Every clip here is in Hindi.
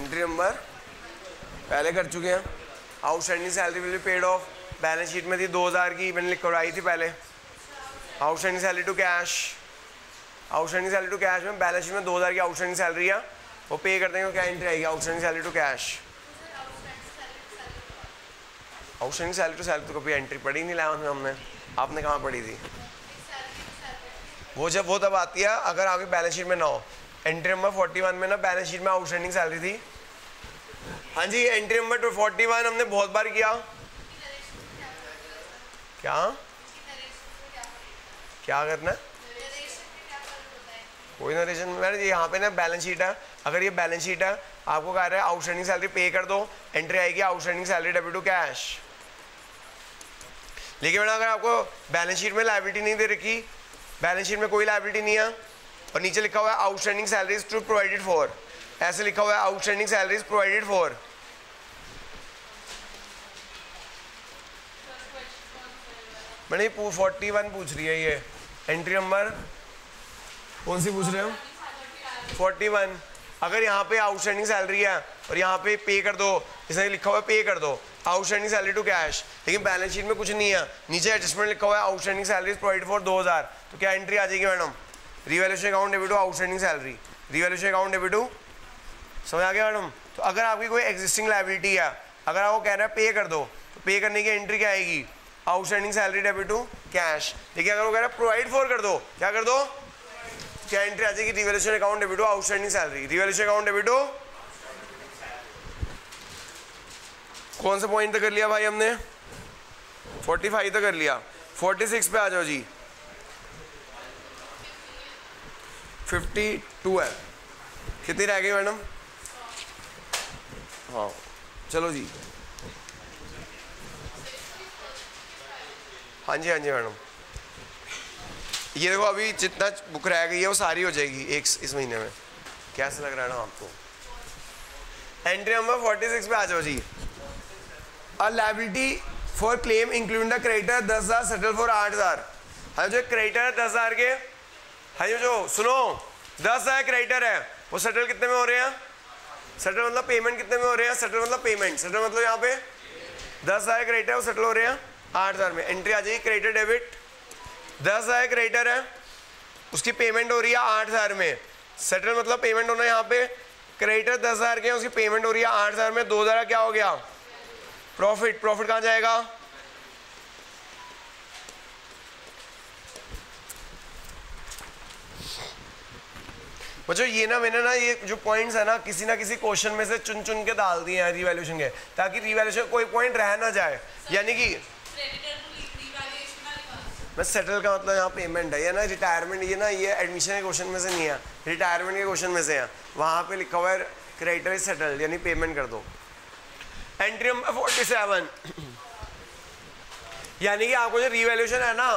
एंट्री नंबर पहले कर चुके हैं। Outstanding salary will be paid off, balance sheet में थी 2000 की, मैंने लिख करवाई थी पहले। Outstanding salary to cash, outstanding salary to cash में बैलेंस शीट में 2000 की आउटस्टैंडिंग सैलरी है, वो पे कर देंगे, क्या एंट्री आएगी? Outstanding salary to cash. Outstanding salary to salary तो कभी एंट्री पड़ी नहीं 11th में हमने, आपने कहाँ पढ़ी थी? वो जब वो तब आती है अगर आपकी बैलेंस शीट में ना हो। एंट्री नंबर 41 में ना बैलेंस शीट में आउटस्टैंडिंग सैलरी थी। हाँ जी, एंट्री नंबर 41 हमने बहुत बार किया। क्या क्या करना है? कोई नरेशन मैंने यहाँ पे ना बैलेंस शीट है, अगर ये बैलेंस शीट है आपको कह रहा है आउटस्टैंडिंग सैलरी पे कर दो, एंट्री आएगी outstanding salary debit to cash. लेकिन मैंने अगर आपको बैलेंस शीट में लायबिलिटी नहीं दे रखी, बैलेंस शीट में कोई लायबिलिटी नहीं है और नीचे लिखा हुआ है outstanding salaries to provided for, ऐसे लिखा हुआ है आउटस्टैंडिंग सैलरीज प्रोवाइडेड फॉर, मैंने 41 पूछ रही है ये। एंट्री नंबर कौन सी पूछ रहे हो? 41। अगर यहाँ पे आउटस्टैंडिंग सैलरी है और यहाँ पे पे कर दो, इसमें लिखा हुआ है पे कर दो आउटस्टैंडिंग सैलरी टू कैश, लेकिन बैलेंस शीट में कुछ नहीं है, नीचे एडजस्टमेंट लिखा हुआ है आउटस्टैंडिंग सैलरीज प्रोवाइड फॉर 2000, तो क्या एंट्री आ जाएगी madam? Revaluation account debit to outstanding salary, revaluation account debit to, समझ आ गया मैडम? तो अगर आपकी कोई एग्जिस्टिंग लायबिलिटी है, अगर आपको कह रहा है पे कर दो, तो पे करने की एंट्री क्या आएगी? Outstanding salary debit to cash. लेकिन अगर वो कह रहा है प्रोवाइड फॉर कर दो, क्या कर दो? क्या एंट्री आ जाएगी? Revaluation account debit to outstanding salary, revaluation account debit to. कौन सा पॉइंट तक कर लिया भाई हमने? 45 तक कर लिया। 46 पे आ जाओ जी। 52 है, कितनी रह गई मैडम? हाँ चलो जी, हाँ जी हाँ जी मैडम। ये देखो अभी जितना बुक रह गई है वो सारी हो जाएगी एक इस महीने में। कैसा लग रहा है ना आपको? एंट्री नंबर 46 पे आ जाओ जी। Uh liability for claim including the creditor 10,000 settle for 8,000। हाँ जो क्रेडिटर है 10,000 के, हाँ जो सुनो 10,000 क्रेडिटर है, वो सेटल कितने में हो रहे हैं? सेटल मतलब पेमेंट कितने में हो रहे हैं? सेटल मतलब पेमेंट, सेटल मतलब यहाँ पे 10,000 क्रेडिटर वो सेटल हो रहे हैं 8,000 में। एंट्री आ जाएगी क्रेडिटर डेबिट, 10,000 क्रेडिटर है उसकी पेमेंट हो रही है 8,000 में, सेटल मतलब पेमेंट होना, यहाँ पे क्रेडिटर 10,000 के उसकी पेमेंट हो रही है 8,000 में, 2,000 क्या हो गया? प्रॉफिट। प्रॉफिट कहाँ जाएगा? बच्चों ये ना मैंने ना ये जो पॉइंट्स है ना किसी क्वेश्चन में से चुन चुन के डाल दिए हैं रिवैल्यूएशन के, ताकि रिवैल्यूएशन कोई पॉइंट रह ना जाए। यानी कि मैं सेटल का मतलब यहाँ पेमेंट है, ये ना रिटायरमेंट, ये ना ये एडमिशन के क्वेश्चन में से नहीं है, रिटायरमेंट के क्वेश्चन में से है। वहाँ पे लिखा हुआ है क्रेडिटर इज सेटल्ड, यानी पेमेंट कर दो। एंट्री नंबर 47, यानी कि आपको जो रिवैल्यूएशन है ना,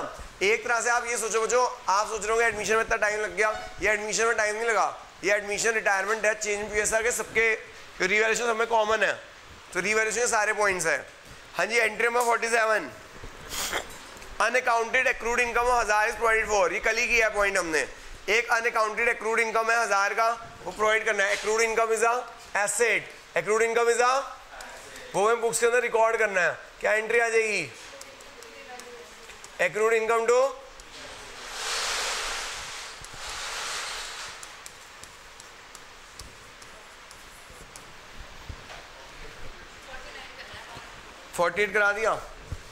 एक तरह से आप ये सोचो बच्चों, आप सोच रहे हो एडमिशन में इतना टाइम लग गया, ये एडमिशन में टाइम नहीं लगा, ये admission, retirement, death, change in PSR के सबके रिवैल्यूएशन हमें कॉमन है, तो रिवैल्यूएशन के सारे पॉइंट्स हैं। हाँ जी, entry number 47, unaccounted accrued income 1000 is provided for, ये कल ही किया पॉइंट हमने। एक अनअकाउंटेड एक्रूड इनकम है 1000 का, वो प्रोवाइड करना है। Accrued income is a asset, accrued income is a, वो हमें बुक्स के अंदर रिकॉर्ड करना है। क्या एंट्री आ जाएगी? एक्रूड इनकम टू $48 करा दिया,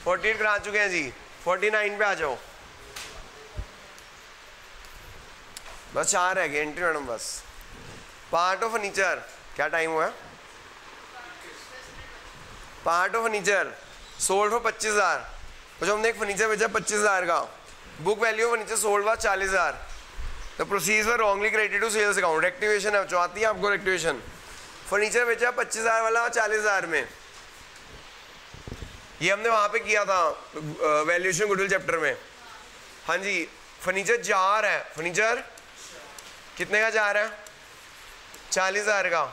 48 करा चुके हैं जी। 49 पे आ जाओ, बस 4 है एंट्री मैडम बस। पार्ट ऑफ फर्नीचर, क्या टाइम हुआ? Part of furniture sold for 25,000, तो जो हमने एक फर्नीचर बेचा 25,000 का, बुक वैल्यू फर्नीचर सोल्ड हुआ 40,000, तो proceeds were wrongly credited to sales account. Rectification है, जो आती है आपको रेक्टिवेशन। फर्नीचर बेचा 25,000 वाला 40,000 में, ये हमने वहाँ पे किया था वैल्यूएशन गुडविल चैप्टर में। हाँ जी, फर्नीचर जा रहा है, फर्नीचर कितने का जा रहा है? 40,000 का।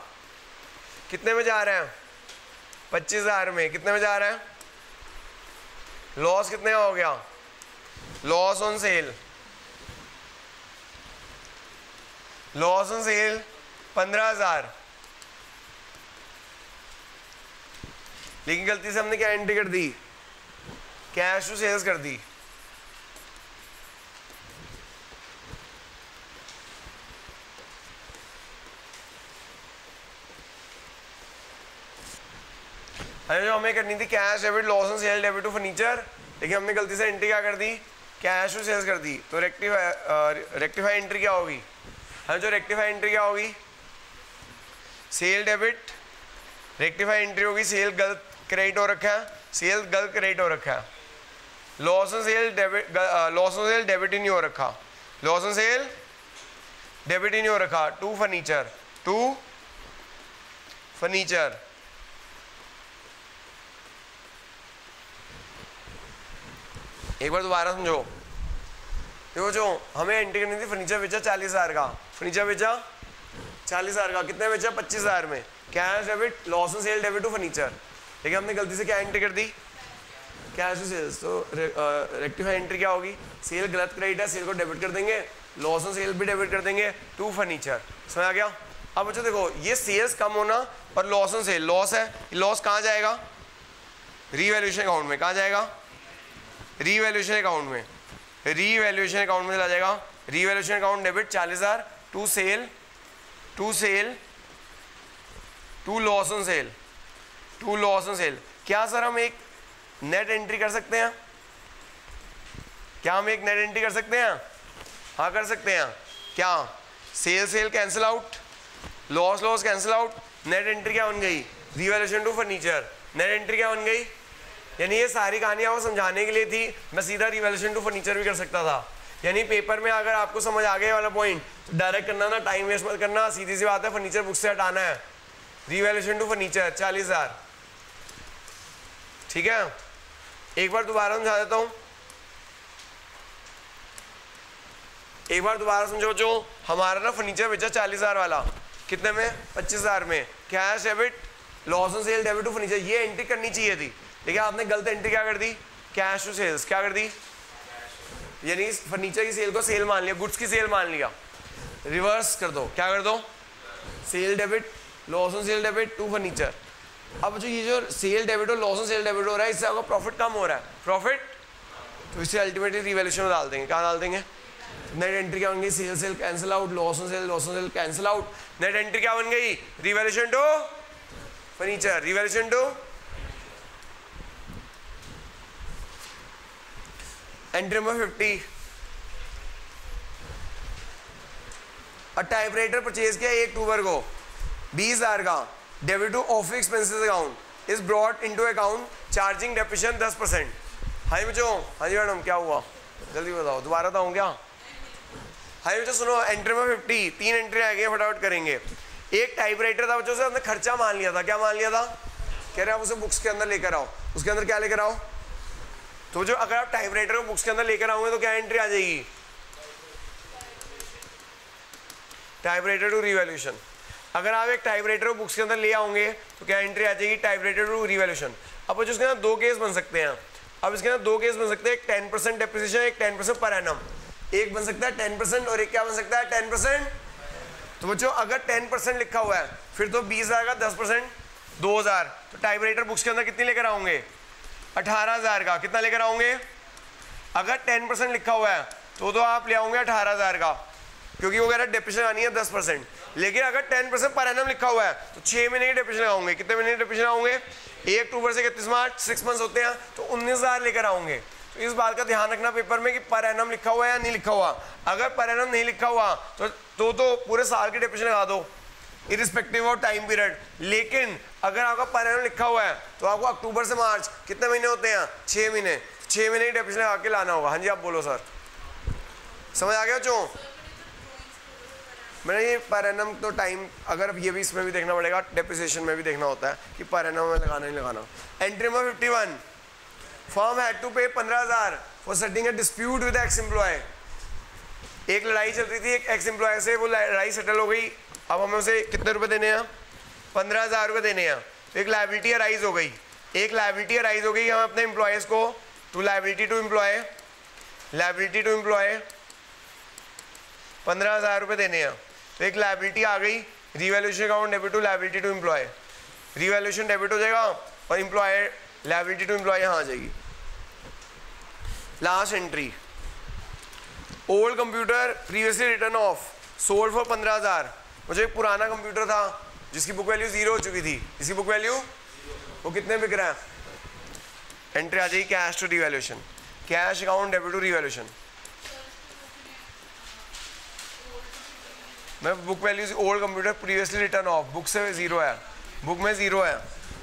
कितने में जा रहा है? 25,000 में। कितने में जा रहा है? लॉस कितने का हो गया? Loss on sale, loss on cell 15,000। लेकिन गलती से हमने क्या एंट्री कर दी, कैश टू सेल्स कर दी। अरे जो हमें करनी थी cash debit loss on sale debit to furniture, लेकिन हमने गलती से एंट्री क्या कर दी, कैश टू सेल्स कर दी। तो रेक्टिफाई एंट्री क्या होगी, हाँ जो रेक्टिफाई एंट्री क्या होगी, सेल डेबिट, रेक्टिफाई एंट्री होगी सेल गलत क्रेडिट हो रखा है, सेल गलत क्रेडिट हो रखा है, loss on sale debit, loss on sale debit ही नहीं हो रखा, लॉस ऑन सेल डेबिट ही नहीं हो रखा, टू फर्नीचर, टू फर्नीचर। एक बार दोबारा समझो, देखो जो हमें एंट्री करनी थी, फर्नीचर बेचा 40,000 का, फर्नीचर बेचा 40,000 का, कितने बेचा 25,000 में, cash debit loss on sale debit to furniture, लेकिन हमने गलती से क्या एंट्री कर दी, कैश टू सेल्स। तो रेक्टिफाई एंट्री क्या होगी, सेल गलत क्रेडिट है, सेल को डेबिट कर देंगे, लॉस ऑन सेल भी डेबिट कर देंगे, टू फर्नीचर। समझ आ गया। अब बच्चों देखो ये सेल्स कम होना और लॉस ऑन सेल, लॉस है, लॉस कहाँ जाएगा, रीवैल्यूएशन अकाउंट में, कहाँ जाएगा, रीवैल्यूएशन अकाउंट में, रीवैल्यूएशन अकाउंट में चला जाएगा, revaluation account debit 40,000 to sale, to sale, to loss on sale, to loss on sale. क्या सर हम एक नेट एंट्री कर सकते हैं, क्या हम एक नेट एंट्री कर सकते हैं, हाँ कर सकते हैं। क्या, sale sale cancel out, loss loss cancel out, net entry क्या बन गई, revaluation to furniture, net entry क्या बन गई। यानी ये सारी कहानी आपको समझाने के लिए थी, मैं सीधा रिवैल्यूएशन टू फर्नीचर भी कर सकता था। यानी पेपर में अगर आपको समझ आ गया वाला पॉइंट तो डायरेक्ट करना ना, टाइम वेस्ट मत करना, सीधी सी बात है, फर्नीचर बुक से हटाना है, रिवैल्यूएशन टू फर्नीचर 40,000, ठीक है। एक बार दोबारा समझा देता हूं, एक बार दोबारा समझो। जो हमारा ना फर्नीचर बेचा 40,000 वाला, कितने में, 25,000 में, cash debit loss on sale debit to furniture, ये एंट्री करनी चाहिए थी, लेकिन आपने गलत एंट्री क्या कर दी, कैश टू सेल्स, क्या कर दी, यानी फर्नीचर की सेल को सेल मान लिया, गुड्स की सेल मान लिया, रिवर्स कर दो, क्या कर दो, sale debit loss on sale debit to furniture. अब जो ये जो सेल डेबिट और लॉस ऑन सेल डेबिट हो रहा है, इससे आपका प्रॉफिट कम हो रहा है, प्रॉफिट, तो इससे अल्टीमेटली रिवैल्यूएशन में डाल देंगे, क्या डाल देंगे, नेट एंट्री क्या बन गई, sale sale cancel out, loss on sale cancel out, net entry क्या बन गई, revaluation to furniture, revaluation to. Entry number 50, typewriter purchase किया 1 अक्टूबर को 20,000 का, debit to office expenses account is brought into account charging depreciation 10%। हाँ जी बच्चों, हाँ जी मैडम क्या हुआ, जल्दी बताओ, दोबारा बताऊँ क्या। हाँ जी बच्चों सुनो, एंट्री नंबर 50, 3 एंट्री आ गई, फटाफट करेंगे। एक टाइपराइटर था बच्चों से, हमने खर्चा मान लिया था, क्या मान लिया था, कह रहे आप उसे बुक्स के अंदर लेकर आओ, उसके अंदर क्या लेकर आओ, तो जो अगर आप टाइपराइटर को बुक्स के अंदर लेकर आओगे तो क्या एंट्री आ जाएगी, टाइपराइटर टू रिवैल्यूएशन। अगर आप एक टाइपराइटर को बुक्स के अंदर ले आओगे तो क्या एंट्री आ जाएगी, टाइपराइटर टू रिवैल्यूएशन। अब जो इसके अंदर 2 केस बन सकते हैं, अब इसके अंदर 2 केस बन सकते हैं, एक 10% डेप्रिसिएशन, एक 10% पर एनम, एक बन सकता है 10% और एक क्या बन सकता है 10%। तो बच्चों अगर 10% लिखा हुआ है फिर तो 20,000 का 10% 2,000, तो टाइपराइटर बुक्स के अंदर कितनी लेकर आओगे, 18,000 का, कितना लेकर आओगे, अगर 10% लिखा हुआ है तो आप ले आओगे 18,000 का, क्योंकि वो कह रहा है डेप्रिसिएशन आनी है 10%। लेकिन अगर 10% पर एनम लिखा हुआ है तो 6 महीने की डेप्रिसिएशन आओगे, कितने महीने की डेप्रिसिएशन आओगे, 1 अक्टूबर से 31 मार्च 6 मंथ्स होते हैं, तो 19,000 लेकर आओगे। तो इस बात का ध्यान रखना पेपर में कि पर एनम लिखा हुआ है या नहीं लिखा हुआ। अगर पर एनम नहीं लिखा हुआ तो पूरे साल की डेप्रिसिएशन लगा दो इरिस्पेक्टिव ऑफ टाइम पीरियड। लेकिन अगर आपका पर एनम लिखा हुआ है तो आपको अक्टूबर से मार्च कितने महीने होते हैं, 6 महीने, 6 महीने की डेप्रिसिएशन लगा के लाना होगा। हाँ जी आप बोलो सर, समझ आ गया बच्चों। मैंने ये पर एनम तो टाइम, अगर ये भी इसमें भी देखना पड़ेगा, डेप्रिसिएशन में भी देखना होता है कि पर एनम में लगाना ही लगाना। Entry number 51, firm had to pay 15,000 for setting a dispute with ex employ. एक लड़ाई चल रही थी एक एक्स एम्प्लॉय से, वो लड़ाई सेटल हो गई, अब हमें उसे कितने रुपए देने हैं, 15,000 रुपये देने हैं। तो एक लायबिलिटी अराइज हो गई, एक लायबिलिटी अराइज हो गई, हम अपने एम्प्लॉयज़ को to liability to employ, liability to employ 15,000 रुपये देने हैं। तो एक लायबिलिटी आ गई, revaluation account debit to liability to employ, revaluation debit हो जाएगा और एम्प्लॉय लायबिलिटी टू एम्प्लॉय यहाँ आ जाएगी। Last entry, old computer previously return of sold for 15,000। मुझे एक पुराना कंप्यूटर था जिसकी बुक वैल्यू 0 हो चुकी थी, इसकी बुक वैल्यू वो कितने बिक रहा है, एंट्री आ जाएगी cash to revaluation, cash account debit to revaluation. मैं book value old computer previously return off, book से 0 है, बुक में 0 है,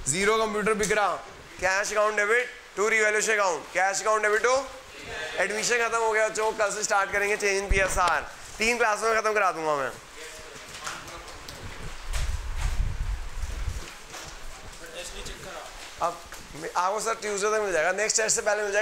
0 कंप्यूटर बिक रहा, cash account debit to revaluation account, cash account debit to admission खत्म हो गया बच्चों, कल से स्टार्ट करेंगे चेंज इन PSR, 3 क्लासों में खत्म करा दूंगा मैं। अब आपको सर ट्यूसडे तक मिल जाएगा, नेक्स्ट टेस्ट से पहले मिल जाएगा।